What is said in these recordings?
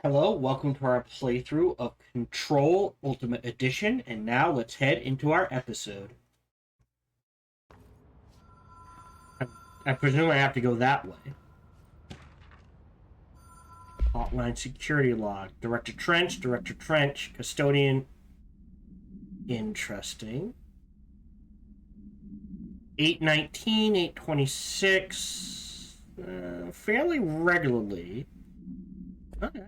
Hello, welcome to our playthrough of Control Ultimate Edition, and now let's head into our episode. I presume I have to go that way. Hotline security log. Director Trench, Custodian. Interesting. 819, 826. Fairly regularly. Okay.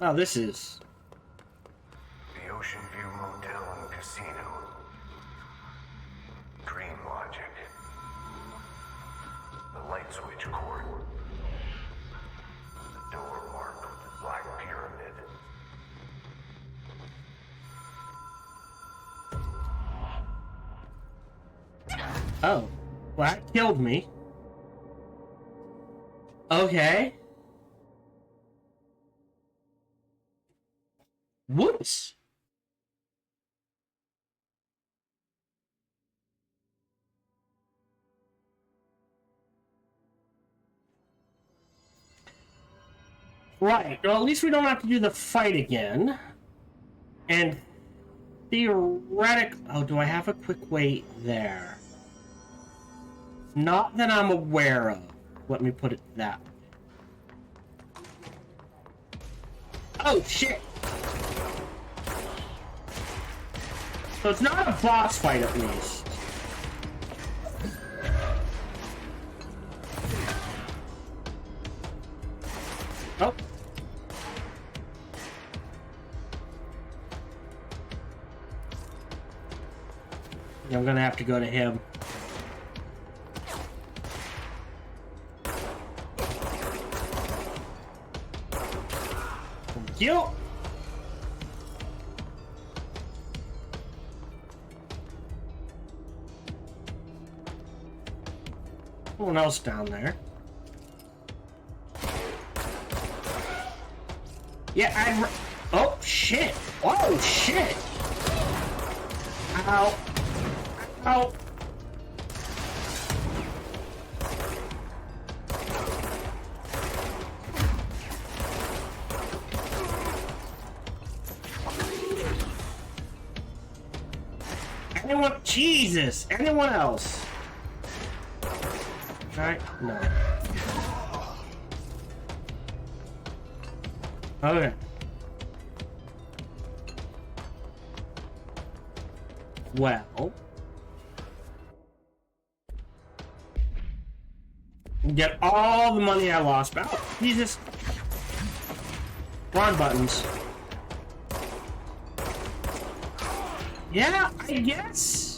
Oh, this is... The Ocean View Motel and Casino. Dream logic. The light switch cord. The door marked with the Black Pyramid. Oh. Well, that killed me. Okay. Whoops. Right. Well, at least we don't have to do the fight again. And theoretic... Oh, do I have a quick way there? Not that I'm aware of. Let me put it that way. Oh, shit! So it's not a boss fight, at least. Oh. I'm gonna have to go to him. Thank you. Someone else down there. Yeah, oh, shit. Oh, shit. Ow. Ow. Anyone? Jesus. Anyone else? Alright, no. Okay. Well. Get all the money I lost back. Oh, Jesus. Wrong buttons. Yeah, I guess.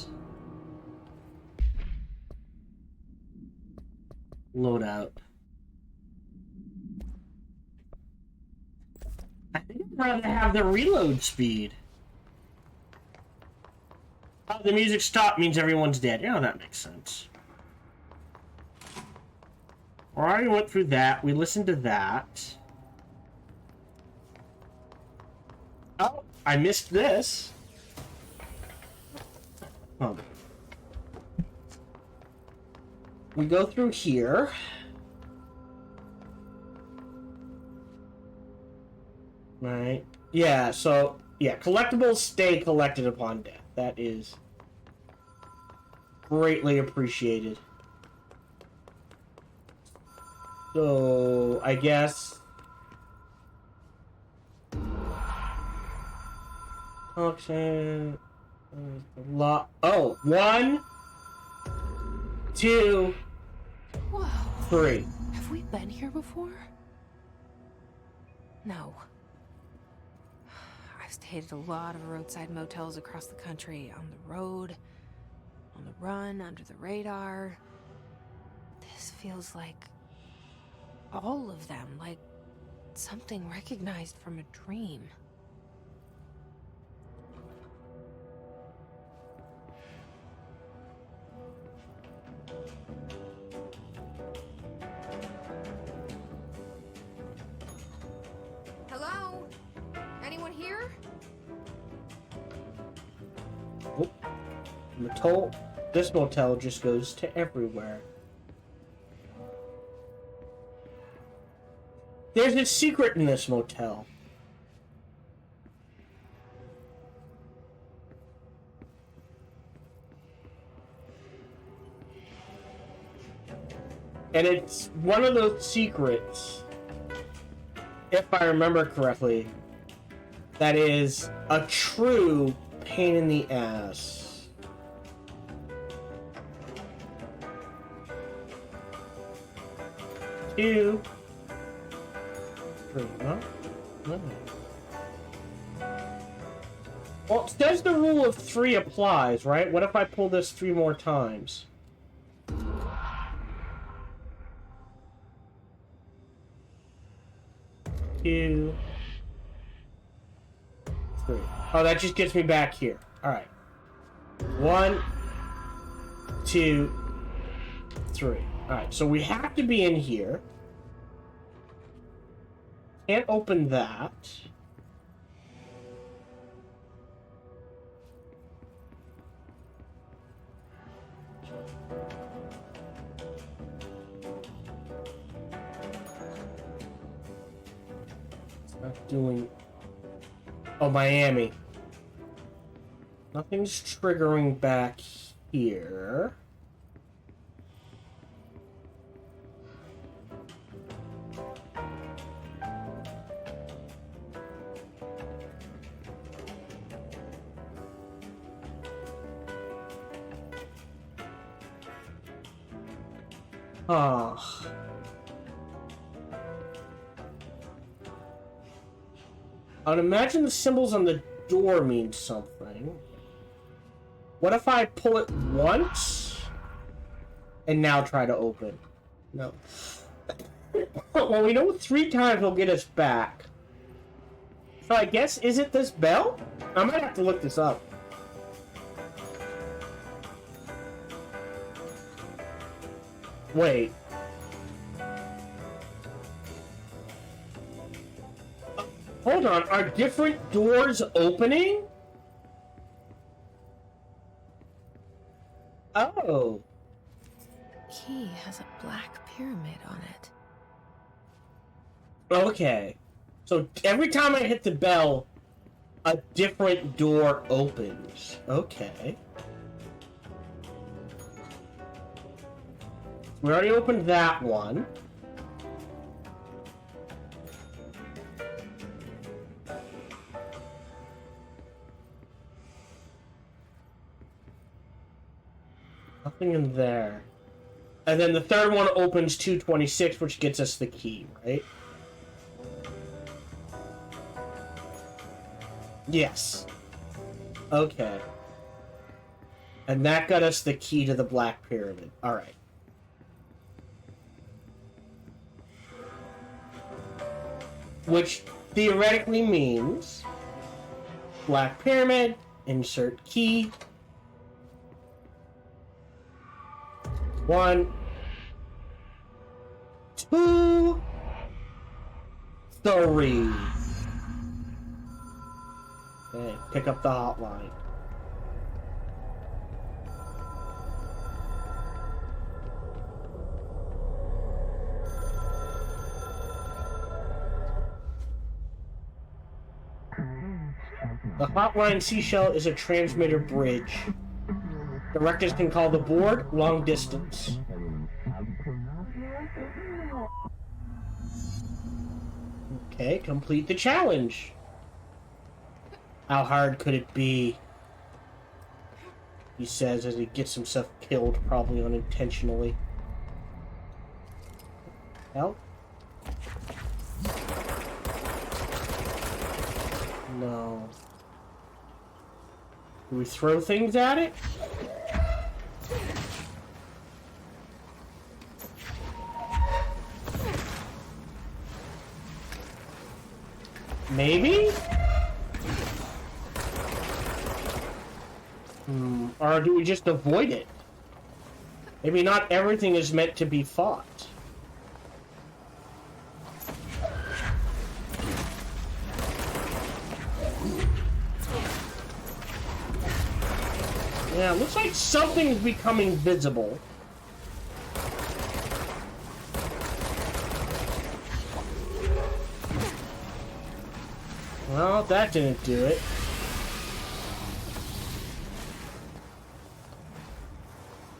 Loadout. I think I'd rather have the reload speed. Oh, the music stopped means everyone's dead. Yeah, that makes sense. We already went through that. We listened to that. Oh, I missed this. Oh. We go through here. Right. Yeah, so, yeah, collectibles stay collected upon death. That is greatly appreciated. So, I guess... Auction... Oh, 1, 2, Whoa. 3. Have we been here before? No. I've stayed at a lot of roadside motels across the country, on the road, on the run, under the radar. This feels like all of them, like something recognized from a dream. Hello? Anyone here? Oh. This motel just goes to everywhere. There's a secret in this motel. And it's one of those secrets, if I remember correctly, that is a true pain in the ass. Two. Three. No? No. Well, it says the rule of 3 applies, right? What if I pull this 3 more times? Two, three. Oh, that just gets me back here. Alright. 1, 2, 3. Alright, so we have to be in here. Can't open that. Not doing... Oh, Miami. Nothing's triggering back here. Ah. I'd imagine the symbols on the door mean something. What if I pull it once and now try to open? No. Well, we know 3 times will get us back. So I guess, is it this bell? I might have to look this up. Wait. Hold on, are different doors opening? Oh. Key has a black pyramid on it. Okay. So every time I hit the bell, a different door opens. Okay. We already opened that one. Nothing in there. And then the third one opens 226, which gets us the key, right? Yes. Okay. And that got us the key to the Black Pyramid. Alright. Which theoretically means Black Pyramid, insert key. 1, 2, 3. Okay, pick up the hotline. The hotline seashell is a transmitter bridge. Directors can call the board long distance. Okay, complete the challenge. How hard could it be? He says as he gets himself killed, probably unintentionally. Help? No. Do we throw things at it? Maybe? Or do we just avoid it? Maybe not everything is meant to be fought. Yeah, looks like something's becoming visible. Well, that didn't do it.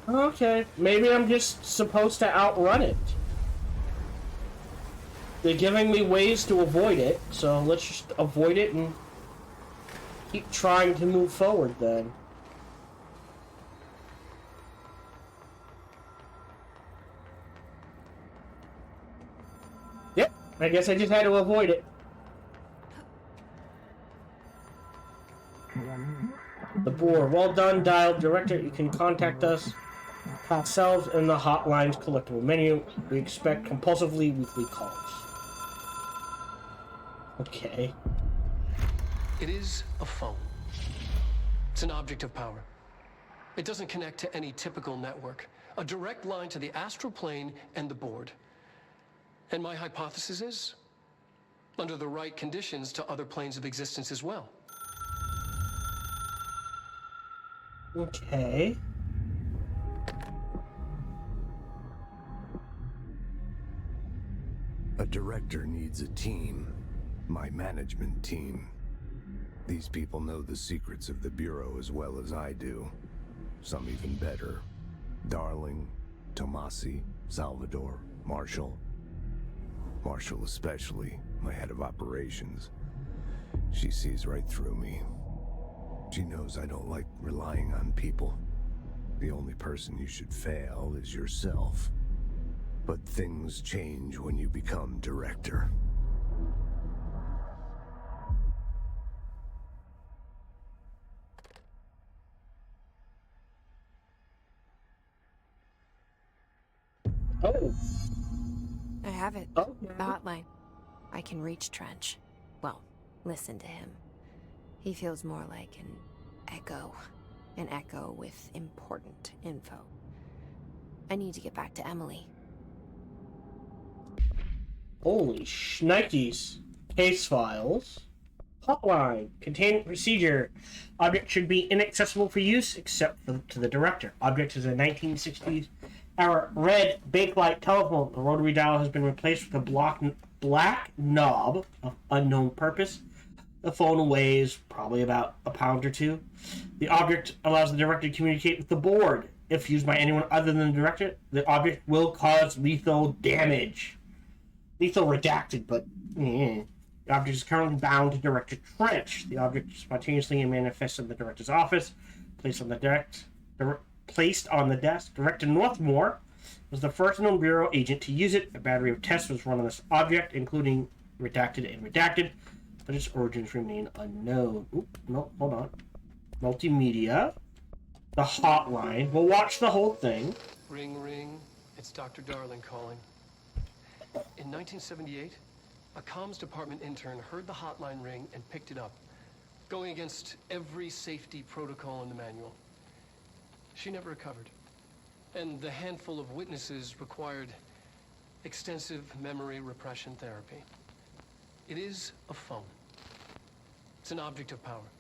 Okay, maybe I'm just supposed to outrun it. They're giving me ways to avoid it, so let's just avoid it and keep trying to move forward then. Yep, I guess I just had to avoid it. The board. Well done, dialed director. You can contact us ourselves in the hotline's collectible menu. We expect compulsively weekly calls. Okay. It is a phone. It's an object of power. It doesn't connect to any typical network. A direct line to the astral plane and the board. And my hypothesis is, under the right conditions, to other planes of existence as well. Okay. A director needs a team. My management team. These people know the secrets of the Bureau as well as I do. Some even better. Darling, Tomasi, Salvador, Marshall. Marshall especially, my head of operations. She sees right through me. She knows I don't like relying on people. The only person you should fail is yourself. But things change when you become director. Oh. I have it. Oh. The hotline. I can reach Trench. Well, listen to him. He feels more like an echo. An echo with important info. I need to get back to Emily. Holy shnikes. Case files. Hotline. Containment procedure. Object should be inaccessible for use except to the director. Object is a 1960s era red bakelite telephone. The rotary dial has been replaced with a black knob of unknown purpose. The phone weighs probably about a pound or two. The object allows the director to communicate with the board. If used by anyone other than the director, the object will cause lethal damage. Lethal redacted, but the object is currently bound to Director Trench. The object spontaneously manifests in the director's office, placed on the desk. Director Northmore was the first known Bureau agent to use it. A battery of tests was run on this object, including redacted and redacted, but its origins remain unknown. Oop, no, hold on. Multimedia. The hotline. We'll watch the whole thing. Ring, ring. It's Dr. Darling calling. In 1978, a comms department intern heard the hotline ring and picked it up, going against every safety protocol in the manual. She never recovered, and the handful of witnesses required extensive memory repression therapy. It is a phone. It's an object of power.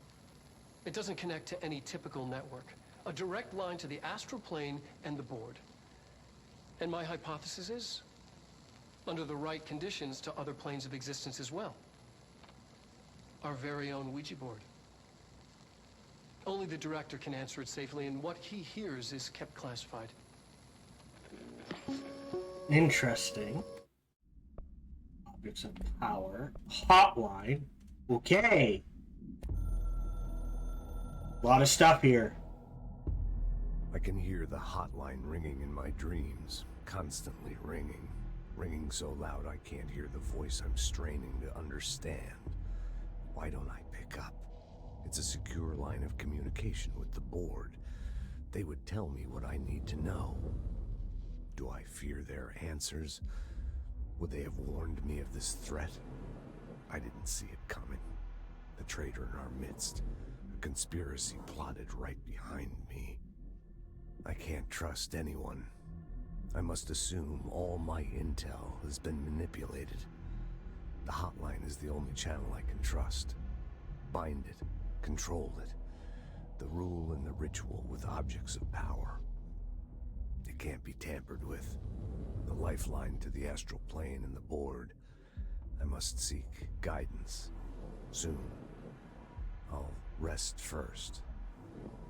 It doesn't connect to any typical network. A direct line to the astral plane and the board. And my hypothesis is, under the right conditions, to other planes of existence as well. Our very own Ouija board. Only the director can answer it safely, and what he hears is kept classified. Interesting. Objects of power. Hotline. Okay. A lot of stuff here. I can hear the hotline ringing in my dreams, constantly ringing. Ringing so loud I can't hear the voice I'm straining to understand. Why don't I pick up? It's a secure line of communication with the board. They would tell me what I need to know. Do I fear their answers? Would they have warned me of this threat? I didn't see it coming. The traitor in our midst. A conspiracy plotted right behind me. I can't trust anyone. I must assume all my intel has been manipulated. The hotline is the only channel I can trust. Bind it, control it. The rule and the ritual with objects of power. It can't be tampered with. The lifeline to the astral plane and the board. I must seek guidance. Soon. I'll rest first.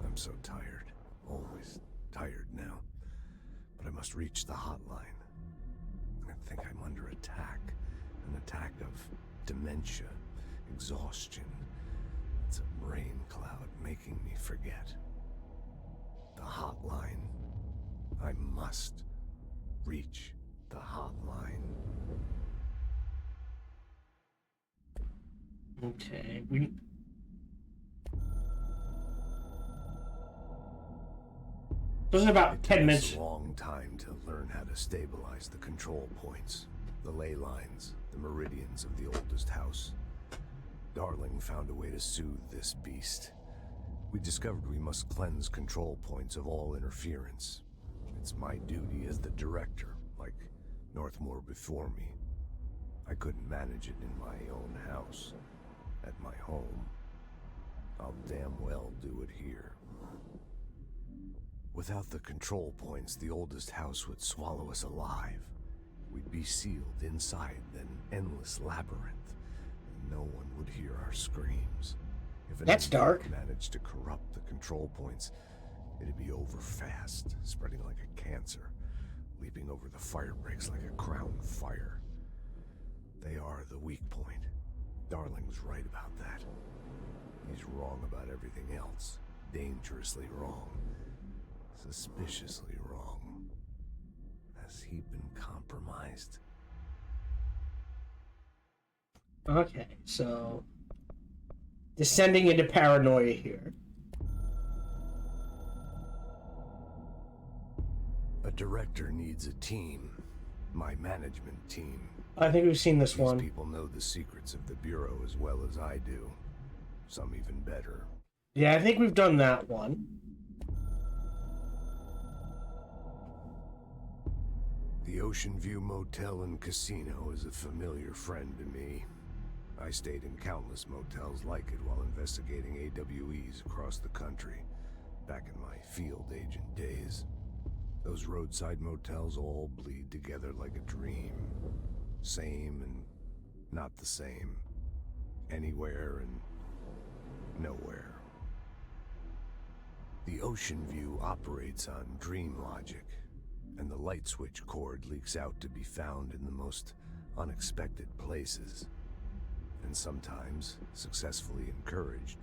I'm so tired. Always tired now. But I must reach the hotline. I think I'm under attack. An attack of dementia, exhaustion. It's a brain cloud making me forget. The hotline. I must reach the hotline. Okay, This is about It 10 takes minutes. a long time to learn how to stabilize the control points, the ley lines, the meridians of the oldest house. Darling found a way to soothe this beast. We discovered we must cleanse control points of all interference. It's my duty as the director, like Northmore before me. I couldn't manage it in my own house, at my home. I'll damn well do it here. Without the control points, the oldest house would swallow us alive. We'd be sealed inside an endless labyrinth, and no one would hear our screams. If an That's dark. managed to corrupt the control points, it'd be over fast, spreading like a cancer, leaping over the fire breaks like a crown fire. They are the weak point. Darling's right about that. He's wrong about everything else. Dangerously wrong. Suspiciously wrong. Has he been compromised? Okay, so descending into paranoia here. A director needs a team. My management team. I think we've seen this These one. people know the secrets of the Bureau as well as I do. Some even better. Yeah, I think we've done that one. The Ocean View Motel and Casino is a familiar friend to me. I stayed in countless motels like it while investigating AWEs across the country, back in my field agent days. Those roadside motels all bleed together like a dream. Same and not the same. Anywhere and nowhere. The Ocean View operates on dream logic, and the light switch cord leaks out to be found in the most unexpected places, and sometimes successfully encouraged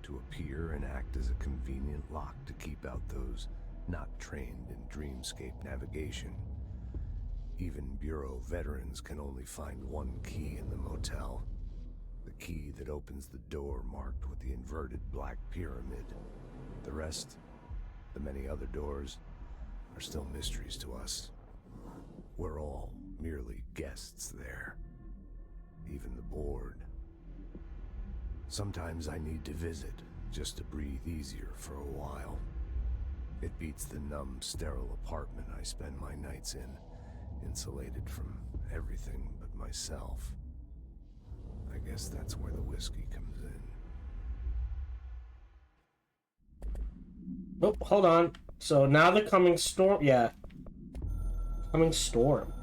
to appear and act as a convenient lock to keep out those not trained in dreamscape navigation. Even Bureau veterans can only find one key in the motel. The key that opens the door marked with the inverted black pyramid. The rest, the many other doors, are still mysteries to us. We're all merely guests there. Even the board. Sometimes I need to visit, just to breathe easier for a while. It beats the numb, sterile apartment I spend my nights in, insulated from everything but myself. I guess that's where the whiskey comes in. Oh, hold on. So now the coming storm. Yeah. Coming storm.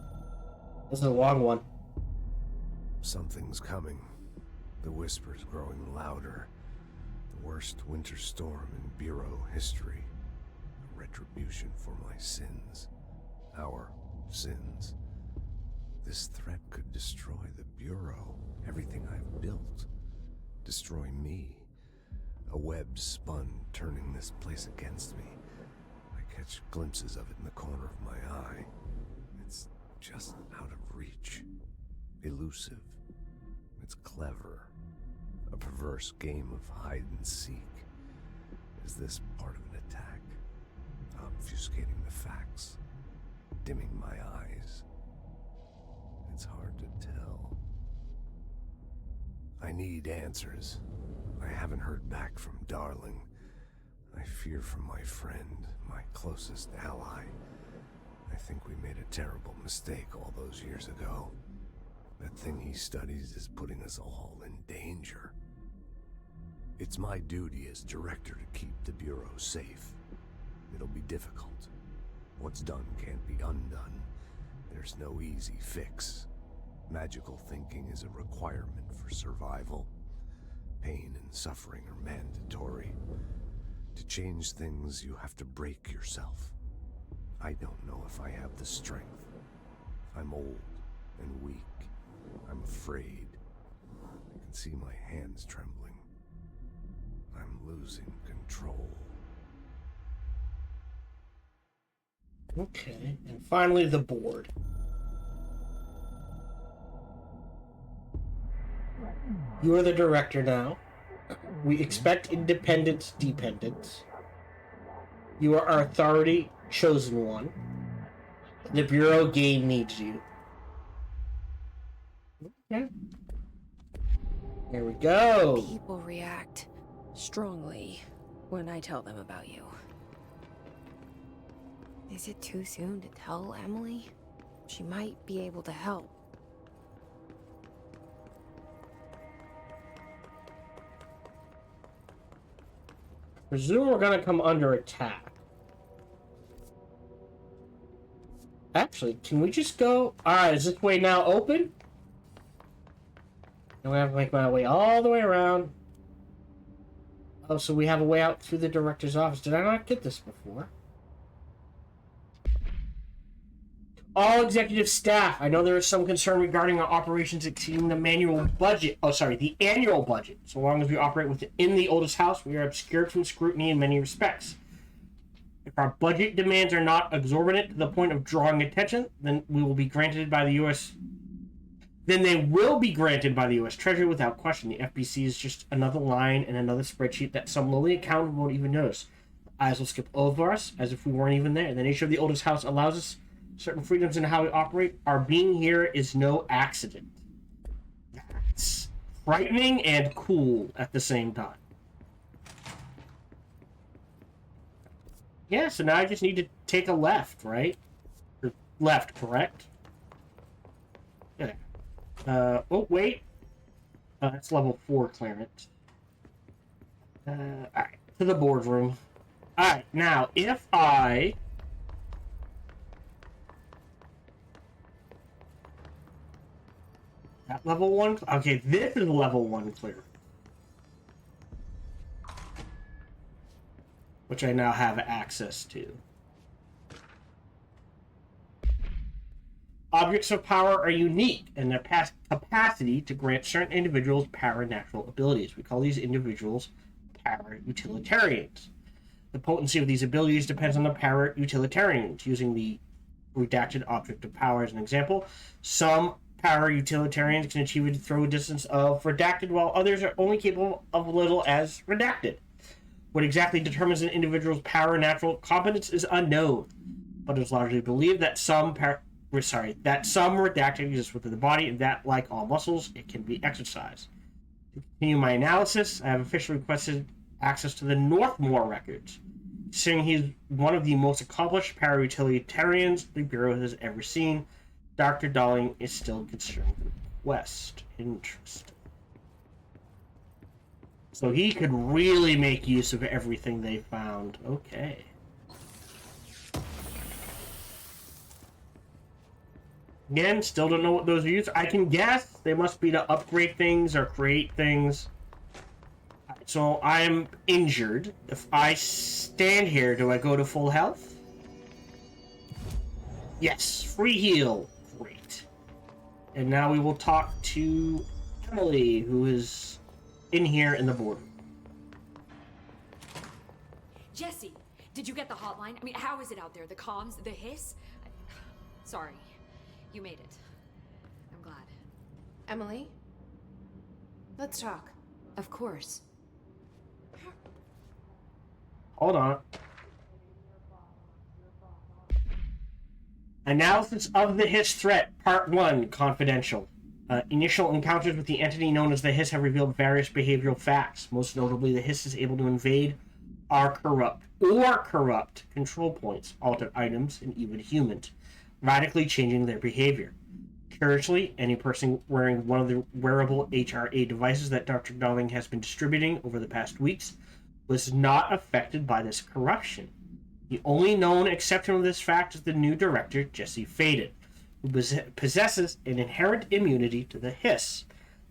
This is a long one. Something's coming. The whispers growing louder. The worst winter storm in Bureau history. A retribution for my sins. Our sins. This threat could destroy the Bureau. Everything I've built. Destroy me. A web spun, turning this place against me. I catch glimpses of it in the corner of my eye. It's just out of reach. Elusive. It's clever. A perverse game of hide and seek. Is this part of an attack? Obfuscating the facts. Dimming my eyes. It's hard to tell. I need answers. I haven't heard back from Darling. I fear for my friend, my closest ally. I think we made a terrible mistake all those years ago. That thing he studies is putting us all in danger. It's my duty as director to keep the Bureau safe. It'll be difficult. What's done can't be undone. There's no easy fix. Magical thinking is a requirement for survival. Pain and suffering are mandatory. To change things, you have to break yourself. I don't know if I have the strength. I'm old and weak. I'm afraid. I can see my hands trembling. I'm losing control. Okay, and finally the board. You are the director now. We expect independence, dependence. You are our authority, chosen one. The Bureau game needs you. Okay. Here we go. People react strongly when I tell them about you. Is it too soon to tell Emily? She might be able to help. Presume we're gonna come under attack. Actually, can we just go? Alright, is this way now open? I'm gonna have to make my way all the way around. Oh, so we have a way out through the director's office. Did I not get this before? All executive staff. I know there is some concern regarding our operations exceeding the annual budget. Oh, sorry, the annual budget. So long as we operate within the oldest house, we are obscured from scrutiny in many respects. If our budget demands are not exorbitant to the point of drawing attention, then we will be granted by the U.S. Then they will be granted by the U.S. Treasury without question. The FBC is just another line in another spreadsheet that some lowly accountant won't even notice. Eyes will skip over us as if we weren't even there. The nature of the oldest house allows us certain freedoms in how we operate. Our being here is no accident. That's frightening and cool at the same time. Yeah, so now I just need to take a left, right? Or left, correct? Yeah. Oh, wait. That's level 4 clearance. Alright, to the boardroom. Alright, now, if I... That level 1? Okay, this is level 1 clear. Which I now have access to. Objects of power are unique in their capacity to grant certain individuals paranatural abilities. We call these individuals para-utilitarians. The potency of these abilities depends on the para-utilitarians. Using the redacted object of power as an example, some para-utilitarians can achieve a throw distance of redacted, while others are only capable of little as redacted. What exactly determines an individual's paranatural competence is unknown, but it is largely believed that some redacted exists within the body, and that, like all muscles, it can be exercised. To continue my analysis, I have officially requested access to the Northmore records. Considering he's one of the most accomplished para-utilitarians the Bureau has ever seen, Dr. Darling is still considering the request. Interesting. So he could really make use of everything they found. Okay. Again, still don't know what those are used. I can guess they must be to upgrade things or create things. So I'm injured. If I stand here, do I go to full health? Yes, free heal. Great. And now we will talk to Emily, who is in here in the boardroom. Jesse, did you get the hotline? I mean, how is it out there? The comms, the hiss? Sorry, you made it. I'm glad. Emily? Let's talk. Of course. Hold on. Analysis of the Hiss threat, Part 1, confidential. Initial encounters with the entity known as the Hiss have revealed various behavioral facts. Most notably, the Hiss is able to invade or corrupt control points, alter items, and even humans, radically changing their behavior. Curiously, any person wearing one of the wearable HRA devices that Dr. Darling has been distributing over the past weeks was not affected by this corruption. The only known exception of this fact is the new director, Jesse Fayden, who possesses an inherent immunity to the Hiss.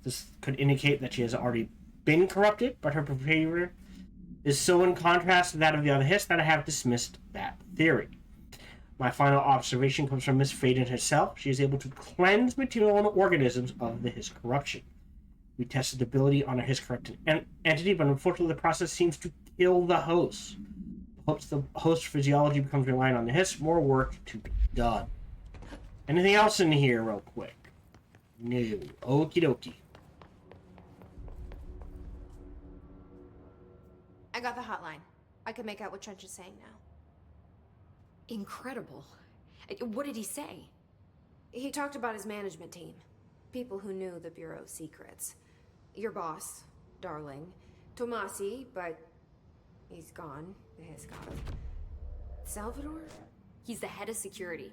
This could indicate that she has already been corrupted, but her behavior is so in contrast to that of the other Hiss that I have dismissed that theory. My final observation comes from Miss Fayden herself. She is able to cleanse material and organisms of the Hiss corruption. We tested ability on a Hiss corrupted entity, but unfortunately the process seems to kill the host. Hopes the host physiology becomes reliant on the Hiss. More work to be done. Anything else in here real quick? No. Okie dokie. I got the hotline. I can make out what Trench is saying now. Incredible. What did he say? He talked about his management team. People who knew the Bureau's secrets. Your boss, Darling. Tomasi, but he's gone. He's gone. Salvador? He's the head of security.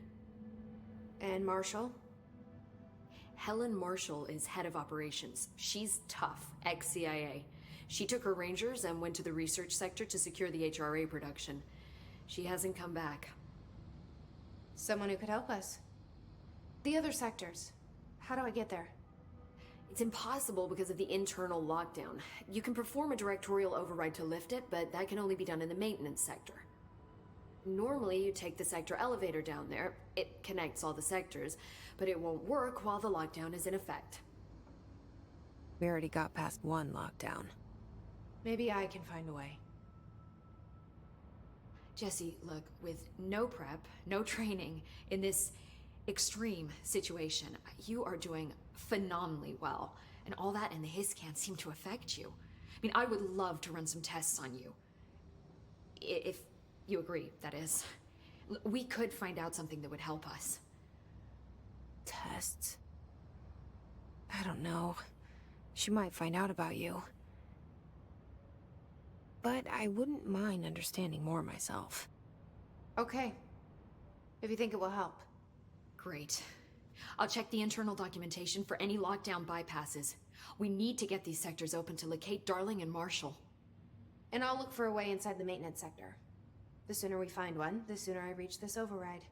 And Marshall? Helen Marshall is head of operations. She's tough, ex-CIA. She took her rangers and went to the research sector to secure the HRA production. She hasn't come back. Someone who could help us. The other sectors. How do I get there? It's impossible because of the internal lockdown. You can perform a directorial override to lift it, but that can only be done in the maintenance sector. Normally, you take the sector elevator down there. It connects all the sectors, but it won't work while the lockdown is in effect. We already got past one lockdown. Maybe I can find a way. Jesse, look, with no prep, no training, in this extreme situation, you are doing phenomenally well. And all that and the Hiss can't seem to affect you. I mean, I would love to run some tests on you. If you agree, that is. We could find out something that would help us. Tests? I don't know. She might find out about you. But I wouldn't mind understanding more myself. Okay. If you think it will help. Great. I'll check the internal documentation for any lockdown bypasses. We need to get these sectors open to locate Darling and Marshall. And I'll look for a way inside the maintenance sector. The sooner we find one, the sooner I reach this override.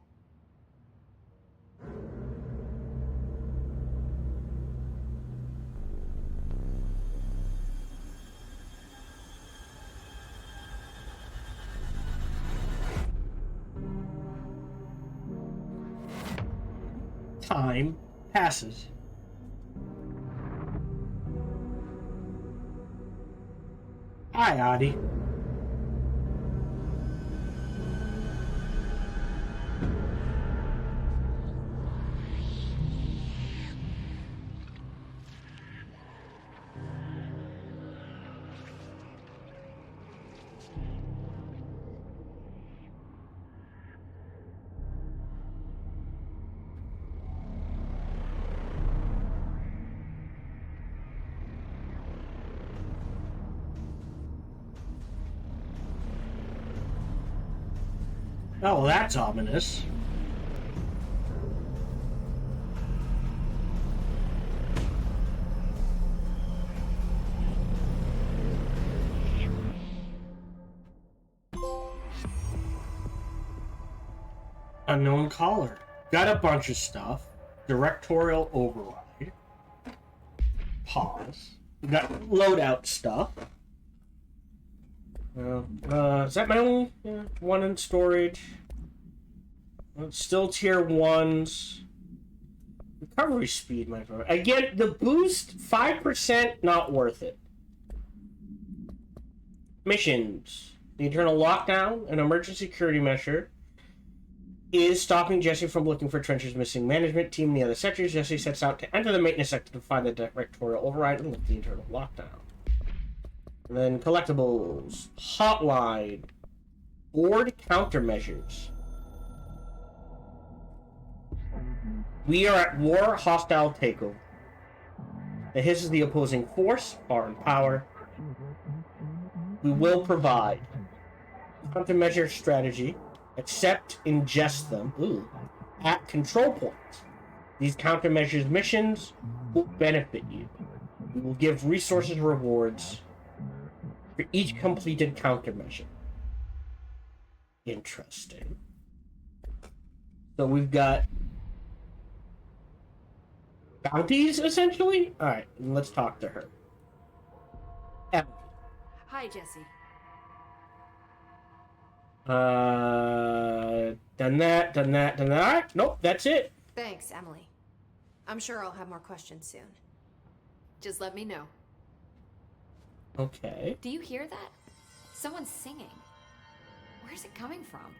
Time passes. Hi, Adi. Oh, well, that's ominous. Unknown caller. Got a bunch of stuff. Directorial override. Pause. We got loadout stuff. Is that my only one in storage? Still tier 1s. Recovery speed, my friend. Again, the boost, 5%, not worth it. Missions. The internal lockdown, an emergency security measure, is stopping Jesse from looking for Trench's missing management team in the other sectors. Jesse sets out to enter the maintenance sector to find the directorial override and lift the internal lockdown. And then collectibles, hotline, board countermeasures. We are at war, hostile takeover. The Hiss is the opposing force, are in power. We will provide countermeasure strategy, accept, ingest them, at control points. These countermeasures missions will benefit you. We will give resources rewards for each completed countermeasure. Interesting. So we've got bounties, essentially? Alright, let's talk to her. Bye, Jesse. Done that. All right, nope, that's it. Thanks, Emily. I'm sure I'll have more questions soon. Just let me know. Okay. Do you hear that? Someone's singing. Where's it coming from?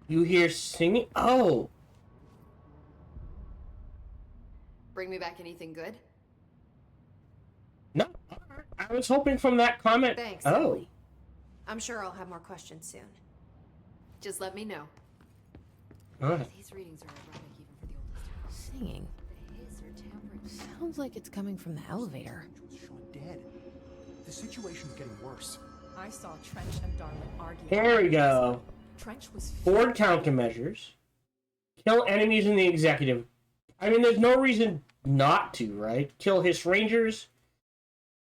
You hear singing? Oh. Bring me back anything good? No. I was hoping from that comment. Thanks, Oh. Emily. I'm sure I'll have more questions soon. Just let me know. All right. These readings are erratic even for the oldest. Singing. The hiss or timbre. Sounds like it's coming from the elevator. Was shot dead. The situation's getting worse. I saw Trench and Darling argue. Here we go. Trench was Board countermeasures. Kill enemies in the executive. I mean, there's no reason not to, right? Kill his rangers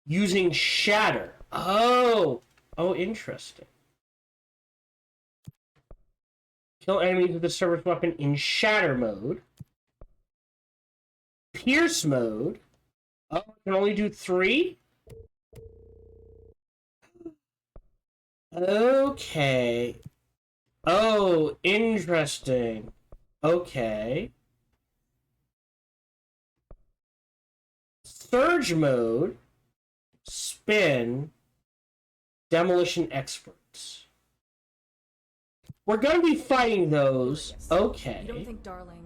using shatter. Oh, interesting. Kill enemies with the service weapon in shatter mode. Pierce mode. Oh, I can only do 3? Okay. Oh, interesting. Okay. Surge mode. Spin. Demolition experts. We're going to be fighting those. Okay. You don't think Darling...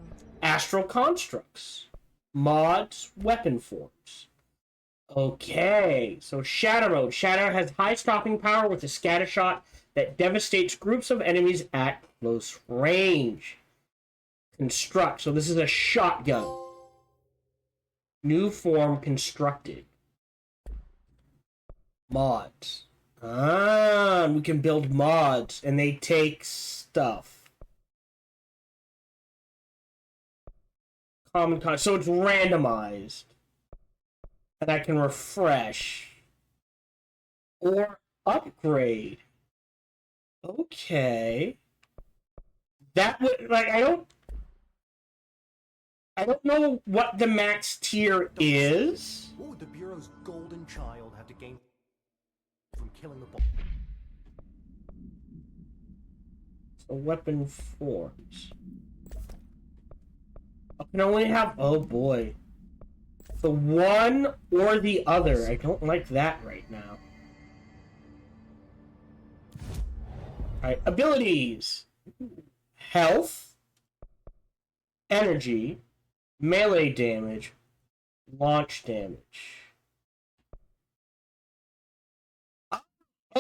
Astral constructs. Mods. Weapon forms. Okay. So shatter mode. Shatter has high stopping power with a scatter shot that devastates groups of enemies at close range. Construct. So this is a shotgun. New form constructed. Mods. We can build mods, and they take stuff. So it's randomized. And I can refresh. Or upgrade. Okay. That would, like, I don't know what the max tier is. What would the Bureau's golden child have to gain from killing the boss? So weapon forms. I can only have, oh boy. The one or the other. I don't like that right now. Alright, abilities. Health. Energy. Melee damage. Launch damage.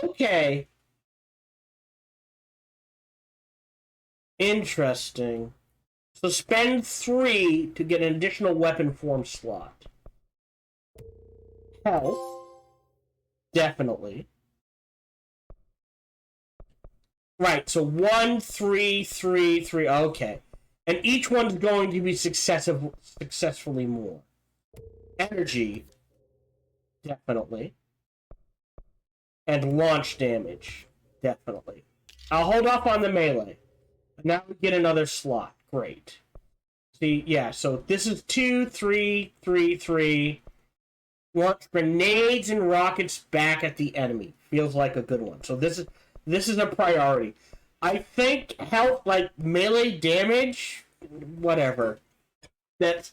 Okay. Interesting. So spend 3 to get an additional weapon form slot. Health. Definitely. Right, so 1, 3, 3, 3. Okay. And each one's going to be successfully more. Energy. Definitely. And launch damage. Definitely. I'll hold off on the melee. Now we get another slot. Great. See, yeah, so this is 2, 3, 3, 3. Launch grenades and rockets back at the enemy. Feels like a good one. So this is a priority. I think health, like melee damage, whatever. That's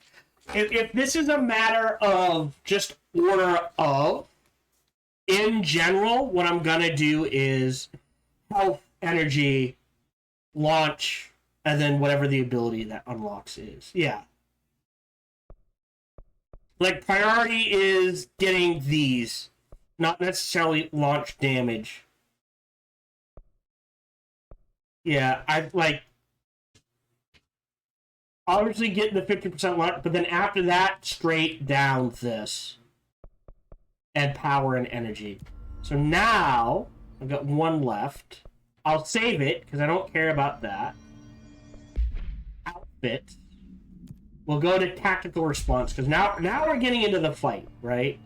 if this is a matter of just order of, in general, what I'm gonna do is health, energy, launch, and then whatever the ability that unlocks is. Yeah. Like, priority is getting these, not necessarily launch damage. Yeah, I like obviously getting the 50% launch, but then after that, straight down this. And power and energy. So now, I've got 1 left. I'll save it, because I don't care about that. Outfit. We'll go to tactical response, because now we're getting into the fight, right?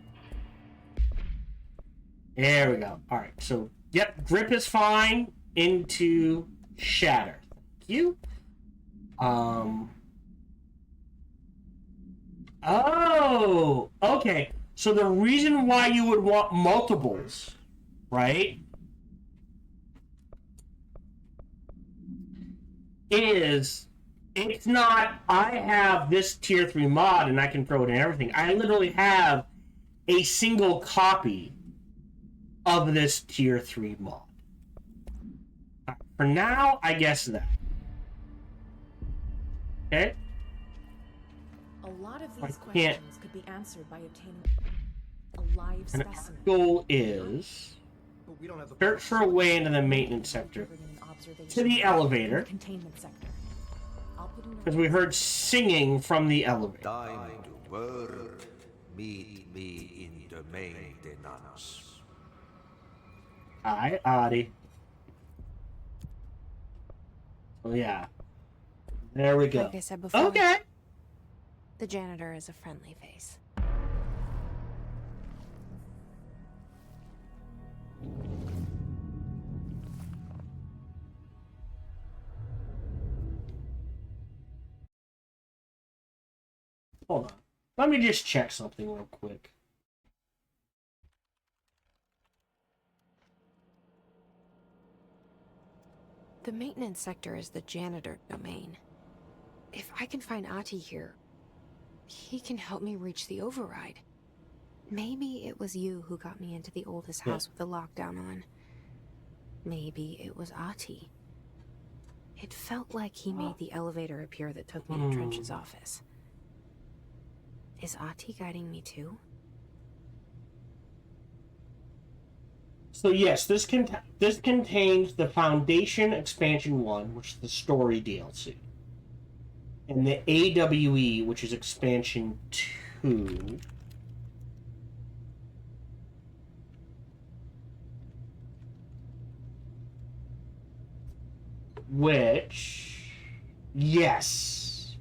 There we go. Alright, so, yep, grip is fine. Into shatter. Thank you. Oh! Okay. So the reason why you would want multiples, right, is it's not, I have this tier 3 mod and I can throw it in everything. I literally have a single copy of this tier 3 mod. For now, I guess that. Okay? A lot of I these can't- questions could be answered by obtaining a live And our specimen. goal is But we don't have the search for a way into the maintenance sector to the elevator, Containment sector. I'll put in a because we heard singing from the elevator. Time to work. Meet me in the maintenance. Hi, Adi. Oh yeah. There we go. Like I said before, Okay. the janitor is a friendly face. Hold on. Let me just check something real quick. The maintenance sector is the janitor domain. If I can find Ati here, he can help me reach the override. Maybe it was you who got me into the oldest house with the lockdown on. Maybe it was Ati. It felt like he made the elevator appear that took me to Trench's office. Is Ati guiding me too? So yes, this contains the Foundation Expansion 1, which is the story DLC. And the AWE, which is Expansion 2. Which, yes.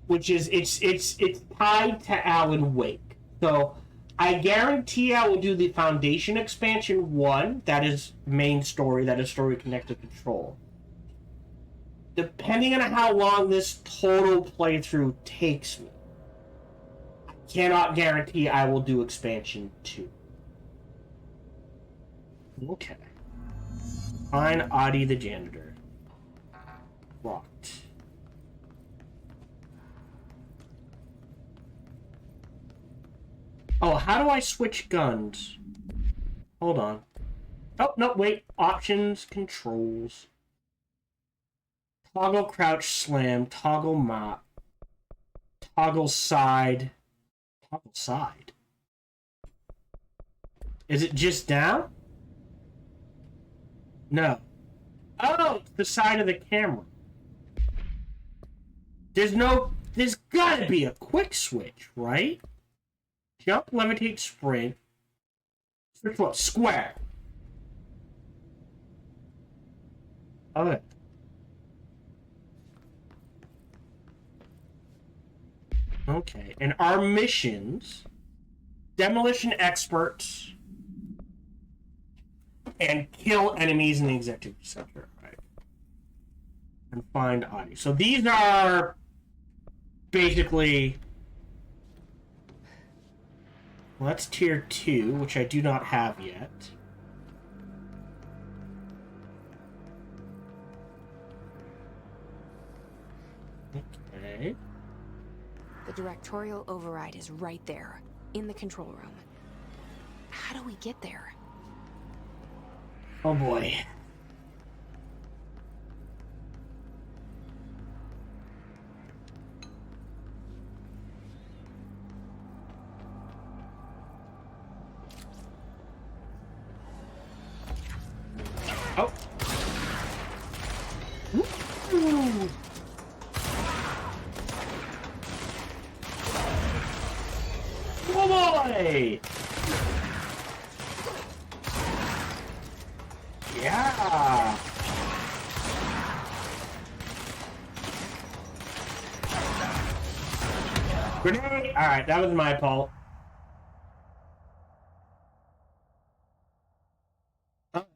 Which is, it's tied to Alan Wake. So, I guarantee I will do the Foundation Expansion 1. That is main story. That is story connected control. Depending on how long this total playthrough takes me, I cannot guarantee I will do Expansion 2. Okay. Find Adi the janitor. Locked. Oh, how do I switch guns? Hold on. Oh, no, wait. Options, controls. Toggle crouch slam, toggle mop. Toggle side. Toggle side. Is it just down? No. Oh, it's the side of the camera. There's gotta be a quick switch, right? Jump, levitate, sprint. Switch what? Square. Okay. Okay, and our missions, demolition experts, and kill enemies in the executive sector, right? And find Adi. So these are basically, well, that's tier 2, which I do not have yet. Okay. The directorial override is right there, in the control room. How do we get there? Oh boy. Oh. Ooh. Oh boy! Yeah! Grenade! Alright, that was my fault.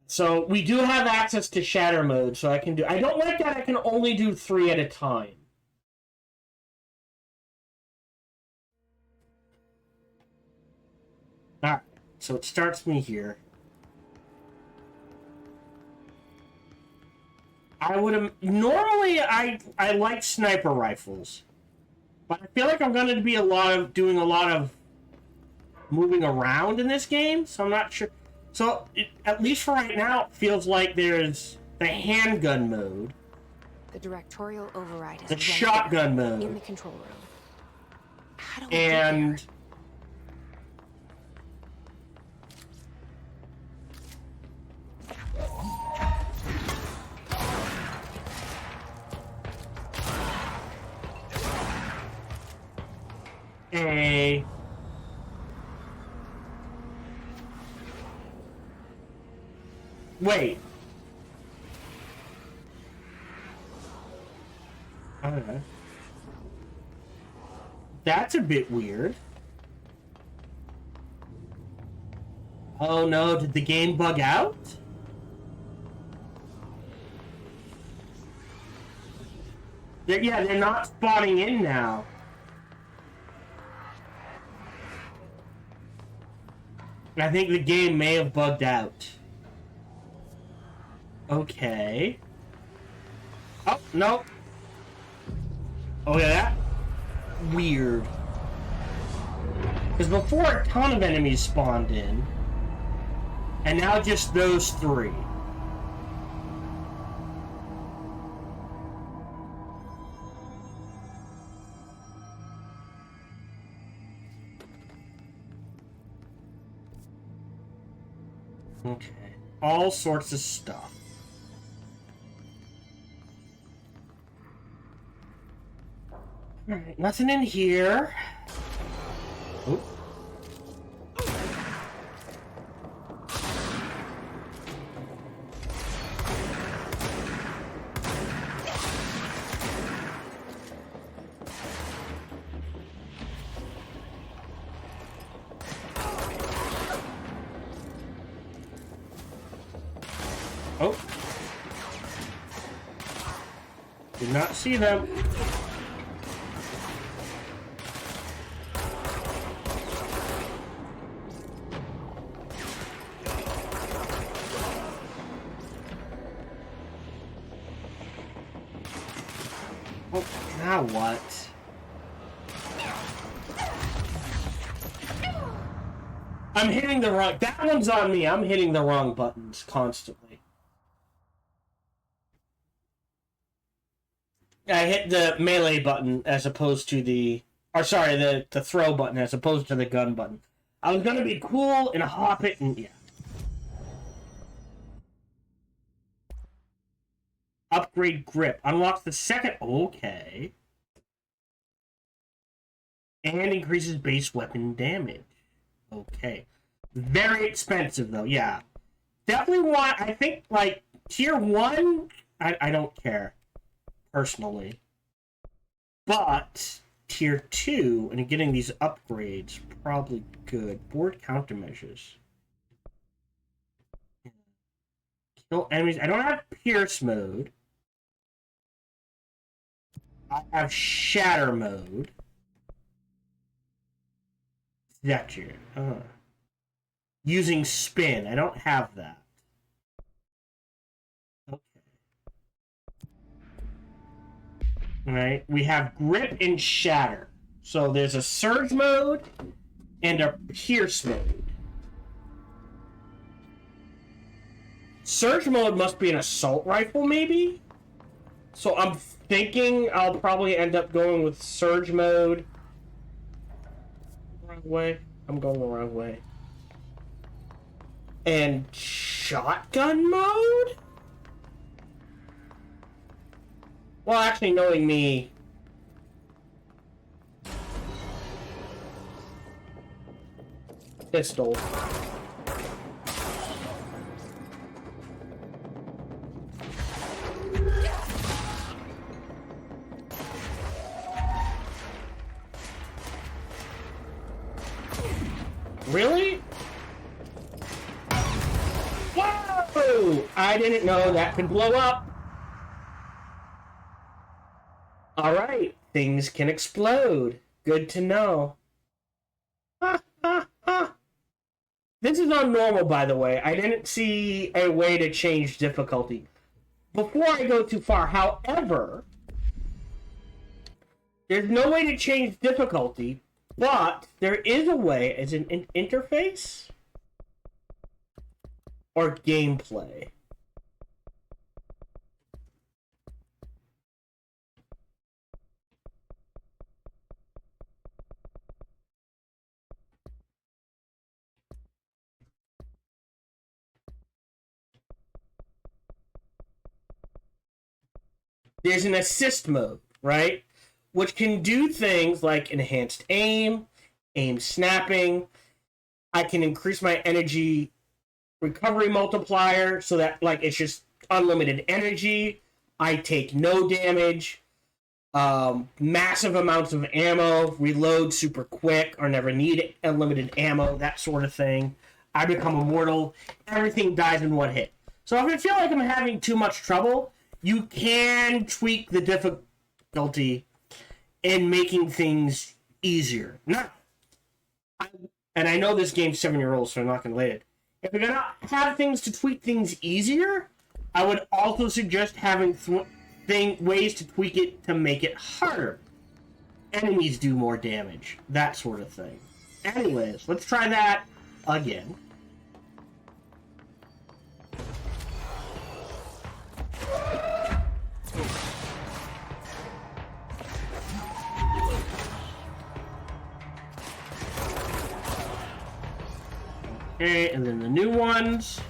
So, we do have access to shatter mode, so I can do... I don't like that I can only do 3 at a time. So it starts me here. I would have... Normally, I like sniper rifles. But I feel like I'm going to be doing a lot of moving around in this game, so I'm not sure. So, at least for right now, it feels like there's the handgun mode. The directorial override is The right shotgun there, mode. in the control room. How do we get And... there? Wait. I don't know. That's a bit weird. Oh no, did the game bug out? They're not spawning in now. I think the game may have bugged out. Okay. Oh, no. Oh, yeah, that? Weird. Because before, a ton of enemies spawned in. And now just those three. Okay. All sorts of stuff. Alright, nothing in here. Oop. Oh. Did not see them. Oh, now what? I'm hitting the wrong... That one's on me. I'm hitting the wrong buttons constantly. I hit the melee button as opposed to the... Or sorry, the throw button as opposed to the gun button. I was gonna be cool and hop it and... Yeah. Upgrade grip. Unlocks the second... Okay. And increases base weapon damage. Okay. Very expensive, though. Yeah. Definitely want... I think, like, tier 1... I don't care. Personally. But... Tier 2, and getting these upgrades, probably good. Board countermeasures. Kill enemies. I don't have Pierce mode. I have Shatter mode. Vector. Using Spin. I don't have that. Okay. Alright. We have Grip and Shatter. So there's a Surge mode and a Pierce mode. Surge mode must be an assault rifle, maybe? So I'm thinking I'll probably end up going with Surge mode. Wrong way. I'm going the wrong way. And shotgun mode? Well, actually, knowing me... Pistol. Really? Whoa! I didn't know that could blow up. Alright, things can explode. Good to know. Ha ha ha! This is on normal, by the way. I didn't see a way to change difficulty. Before I go too far, however, there's no way to change difficulty, but there is a way as an interface or gameplay. There's an assist mode, right? Which can do things like enhanced aim, aim snapping. I can increase my energy recovery multiplier so that like it's just unlimited energy. I take no damage. Massive amounts of ammo, reload super quick or never need unlimited ammo, that sort of thing. I become immortal. Everything dies in one hit. So if I feel like I'm having too much trouble, you can tweak the difficulty in making things easier. And I know this game's 7-year-old, so I'm not going to lay it. If you're going to have things to tweak things easier, I would also suggest having ways to tweak it to make it harder. Enemies do more damage, that sort of thing. Anyways, let's try that again. Okay, and then the new ones.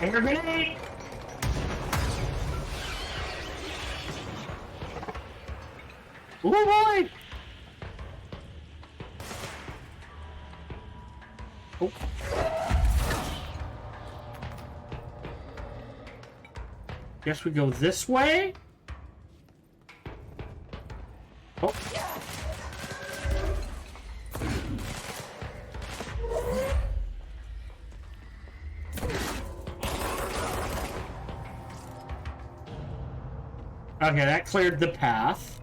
Air grenade! Oh boy! Oh. Guess we go this way? Oh. Okay, that cleared the path.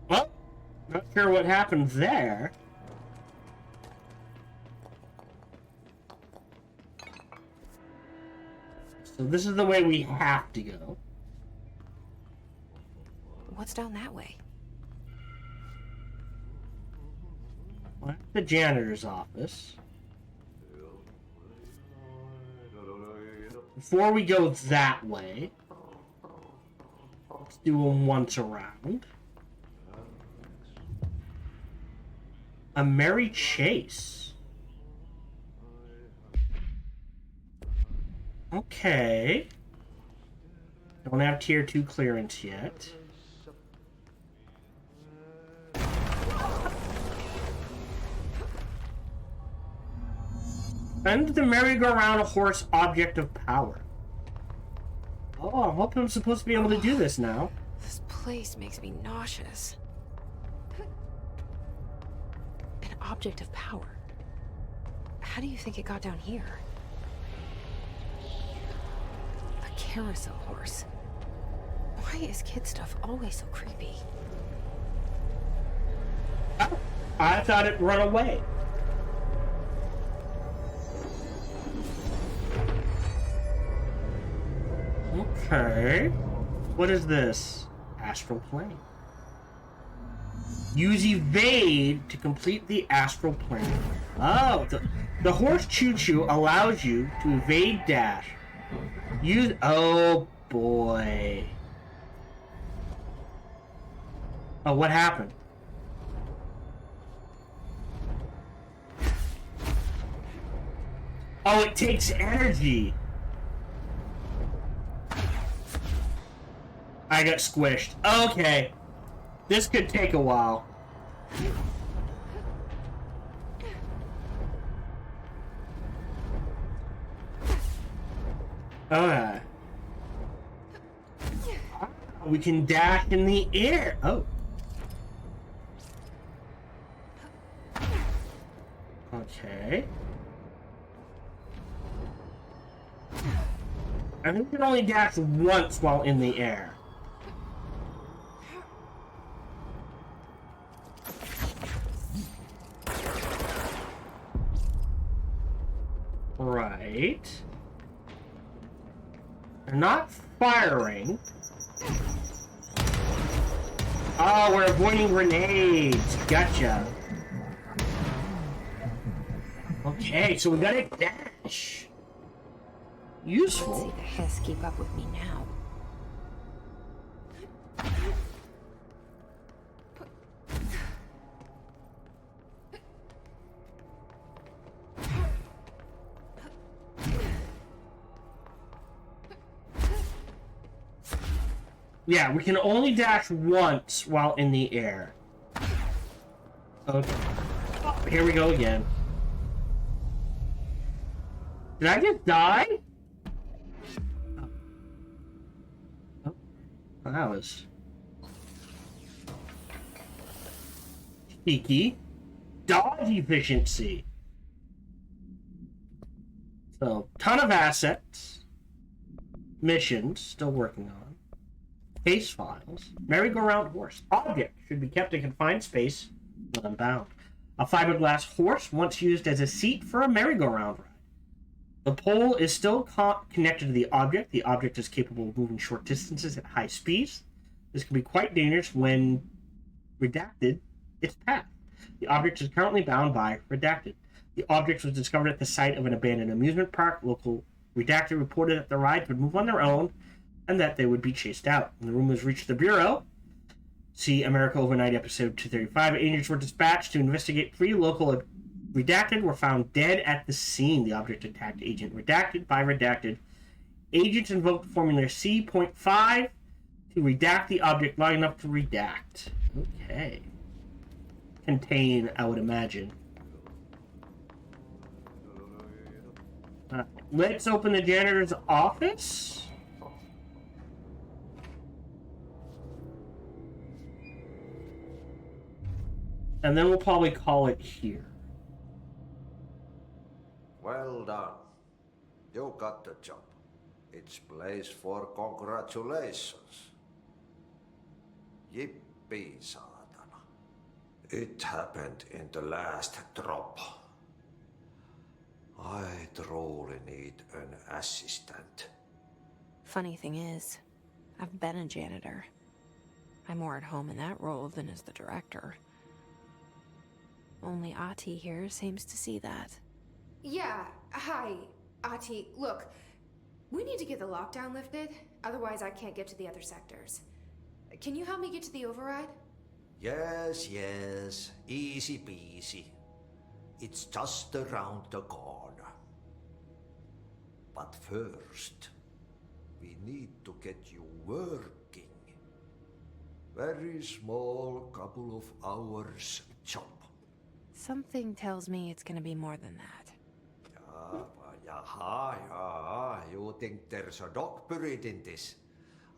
Well, not sure what happened there. So this is the way we have to go. What's down that way? Well, that's the janitor's office. Before we go that way, let's do them once around. A merry chase. Okay. Don't have tier 2 clearance yet. Send the merry-go-round a horse object of power. Oh, I hope I'm supposed to be able to do this now. This place makes me nauseous. An object of power. How do you think it got down here? A carousel horse. Why is kid stuff always so creepy? Oh, I thought it run away. Okay. What is this? Astral plane. Use evade to complete the astral plane. Oh, the horse choo-choo allows you to evade dash. Use... Oh, boy. Oh, what happened? Oh, it takes energy. I got squished. Okay. This could take a while. Okay. We can dash in the air. Oh. I think you can only dash once while in the air. Right. They're not firing. Oh, we're avoiding grenades. Gotcha. Okay, so we gotta dash. Let's Useful. see the hiss keep up with me now. Yeah, we can only dash once while in the air. Okay. Oh, here we go again. Did I just die? Oh, that was cheeky. Dodge efficiency. So, ton of assets. Missions, still working on. Case files. Merry-go-round horse. Object should be kept in confined space when unbound. A fiberglass horse once used as a seat for a merry-go-round ride. The pole is still connected to the object. The object is capable of moving short distances at high speeds. This can be quite dangerous when redacted its path. The object is currently bound by redacted. The object was discovered at the site of an abandoned amusement park. Local redacted reported that the rides would move on their own and that they would be chased out. When the rumors reached the Bureau, see America Overnight episode 235, agents were dispatched to investigate. 3 local redacted were found dead at the scene. The object attacked agent redacted by redacted. Agents invoked Formula C.5 to redact the object long enough to redact. Okay. Contain, I would imagine. Let's open the janitor's office. And then we'll probably call it here. Well done. You got the job. It's place for congratulations. Yippee, saatana. It happened in the last drop. I truly need an assistant. Funny thing is, I've been a janitor. I'm more at home in that role than as the director. Only Ati here seems to see that. Yeah, hi, Ati. Look, we need to get the lockdown lifted, otherwise I can't get to the other sectors. Can you help me get to the override? Yes, easy peasy. It's just around the corner. But first, we need to get you working. Very small, couple of hours job. Something tells me it's gonna be more than that. You think there's a dog buried in this?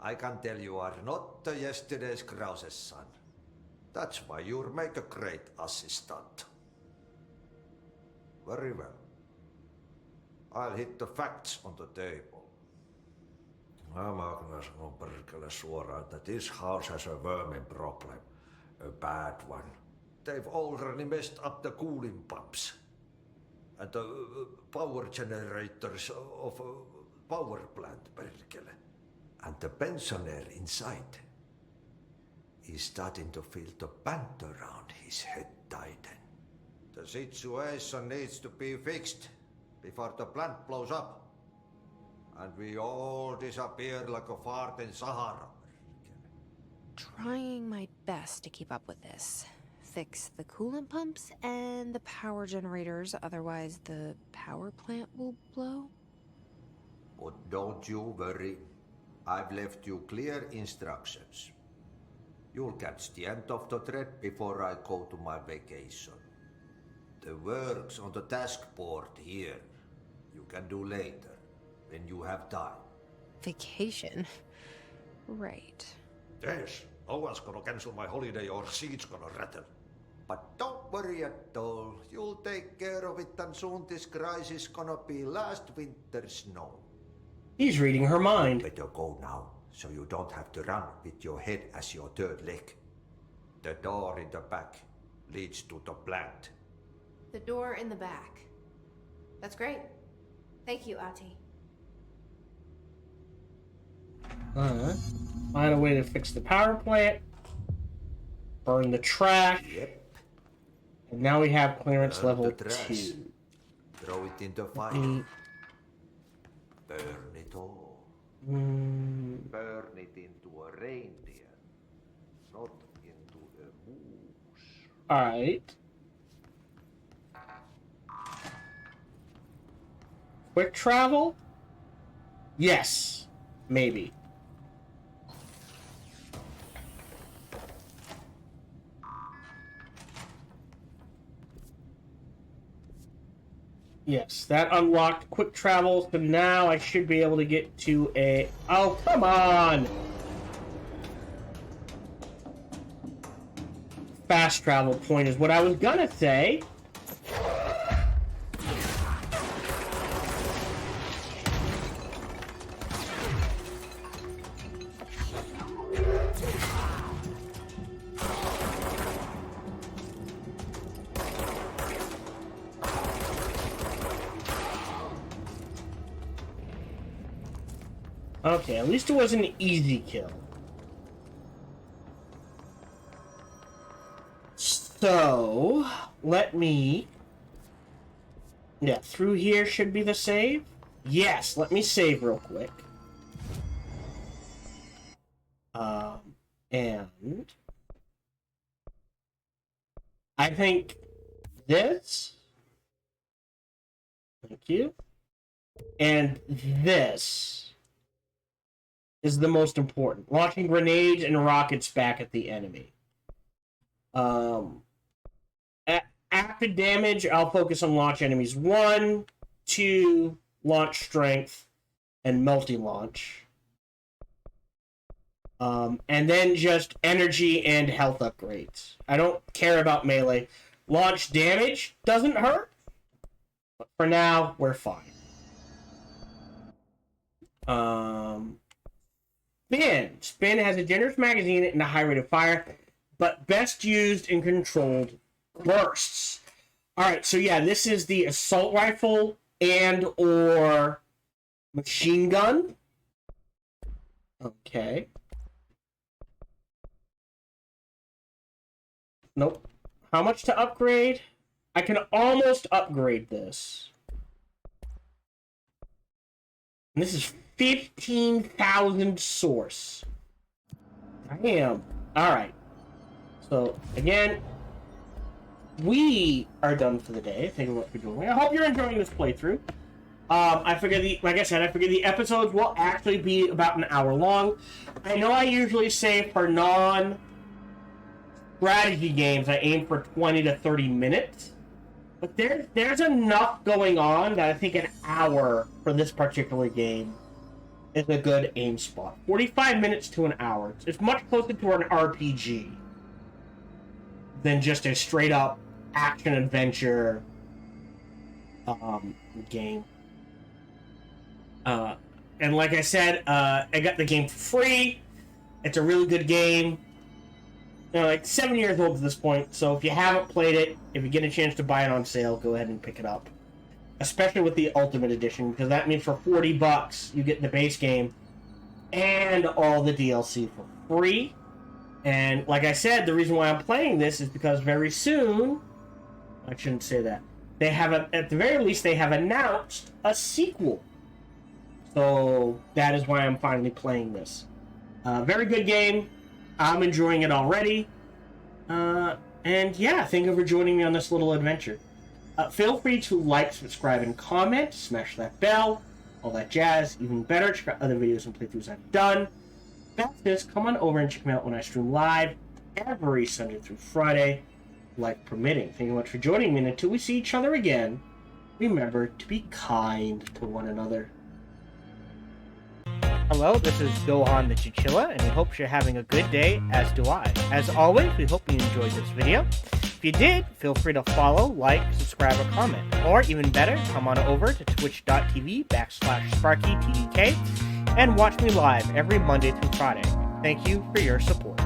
I can tell you are not yesterday's Krause's son. That's why you'll make a great assistant. Very well. I'll hit the facts on the table. Mä kyllä sanon perkele suoraan, että this house has a vermin problem. A bad one. They've already messed up the cooling pumps. And the power generators of a power plant, perkele. And the pensioner inside is starting to feel the band around his head tighten. The situation needs to be fixed before the plant blows up. And we all disappear like a fart in Sahara. Trying my best to keep up with this. Fix the coolant pumps and the power generators, otherwise the power plant will blow. But don't you worry. I've left you clear instructions. You'll catch the end of the thread before I go to my vacation. The work's on the task board here. You can do later, when you have time. Vacation? Right. Yes, no one's gonna cancel my holiday or seat's gonna rattle. But don't worry at all. You'll take care of it and soon this crisis gonna be last winter's snow. He's reading her mind. Better go now, so you don't have to run with your head as your third leg. The door in the back leads to the plant. The door in the back. That's great. Thank you, Ati. Find a way to fix the power plant. Burn the trash. Yep. And now we have clearance Burn level the trash. 2. Throw it in the fire. Burn it all. Burn it into a reindeer, not into a moose. Alright. Quick travel? Yes. Maybe. Yes, that unlocked quick travel, so now I should be able to get to a... Oh, come on! Fast travel point is what I was gonna say. Okay, at least it was an easy kill. So, let me... Yeah, through here should be the save? Yes, let me save real quick. And... I think this... Thank you. And this is the most important. Launching grenades and rockets back at the enemy. After damage, I'll focus on launch enemies 1, 2, launch strength, and multi-launch. And then just energy and health upgrades. I don't care about melee. Launch damage doesn't hurt, but for now, we're fine. Spin has a generous magazine and a high rate of fire, but best used in controlled bursts. Alright, so yeah, this is the assault rifle and or machine gun. Okay. Nope. How much to upgrade? I can almost upgrade this. And this is 15,000 source. Damn. Alright. So, again, we are done for the day. Thank you for doing it. I hope you're enjoying this playthrough. I figure like I said, I figure the episodes will actually be about an hour long. I know I usually say for non-strategy games, I aim for 20 to 30 minutes. But there's enough going on that I think an hour for this particular game is a good aim spot. 45 minutes to an hour. It's much closer to an RPG than just a straight-up action-adventure game. And like I said, I got the game for free. It's a really good game. You know, like 7 years old at this point, so if you haven't played it, if you get a chance to buy it on sale, go ahead and pick it up. Especially with the Ultimate Edition, because that means for $40 you get the base game and all the DLC for free. And like I said, the reason why I'm playing this is because very soon, I shouldn't say that, they have at the very least they have announced a sequel. So that is why I'm finally playing this. Very good game. I'm enjoying it already. And yeah, thank you for joining me on this little adventure. Feel free to like, subscribe, and comment. Smash that bell. All that jazz. Even better, check out other videos and playthroughs I've done. That's this. Come on over and check me out when I stream live every Sunday through Friday, life permitting. Thank you much for joining me, and until we see each other again, remember to be kind to one another. Hello, this is Gohan the Chinchilla, and we hope you're having a good day, as do I. As always, we hope you enjoyed this video. If If you did, feel free to follow, like, subscribe, or comment. Or even better, come on over to twitch.tv/SparkyTDK and watch me live every Monday through Friday. Thank you for your support.